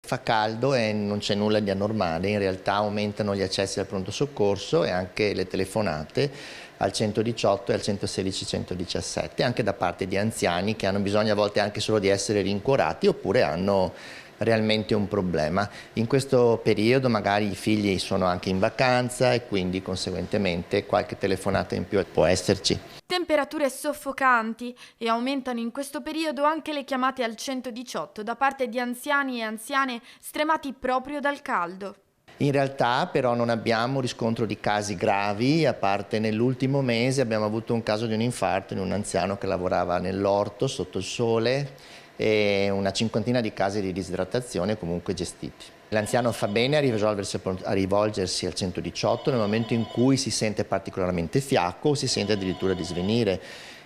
Fa caldo e non c'è nulla di anormale, in realtà aumentano gli accessi al pronto soccorso e anche le telefonate al 118 e al 116 117, anche da parte di anziani che hanno bisogno a volte anche solo di essere rincuorati oppure hanno realmente un problema. In questo periodo magari i figli sono anche in vacanza e quindi conseguentemente qualche telefonata in più può esserci. Temperature soffocanti e aumentano in questo periodo anche le chiamate al 118 da parte di anziani e anziane stremati proprio dal caldo. In realtà però non abbiamo riscontro di casi gravi, a parte nell'ultimo mese abbiamo avuto un caso di un infarto in un anziano che lavorava nell'orto sotto il sole e una cinquantina di casi di disidratazione comunque gestiti. L'anziano fa bene a rivolgersi al 118 nel momento in cui si sente particolarmente fiacco o si sente addirittura di svenire.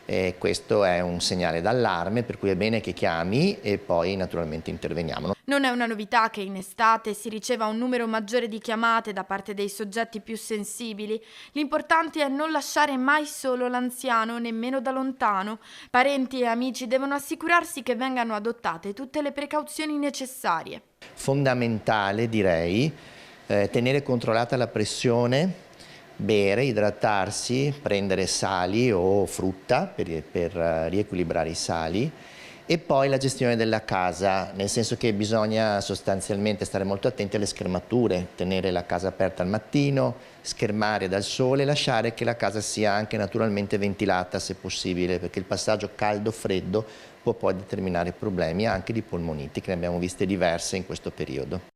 E questo è un segnale d'allarme per cui è bene che chiami e poi naturalmente interveniamo. Non è una novità che in estate si riceva un numero maggiore di chiamate da parte dei soggetti più sensibili. L'importante è non lasciare mai solo l'anziano, nemmeno da lontano. Parenti e amici devono assicurarsi che vengano adottate tutte le precauzioni necessarie. Fondamentale, direi, tenere controllata la pressione, bere, idratarsi, prendere sali o frutta per riequilibrare i sali e poi la gestione della casa, nel senso che bisogna sostanzialmente stare molto attenti alle schermature, tenere la casa aperta al mattino, schermare dal sole e lasciare che la casa sia anche naturalmente ventilata se possibile, perché il passaggio caldo-freddo può poi determinare problemi anche di polmoniti, che ne abbiamo viste diverse in questo periodo.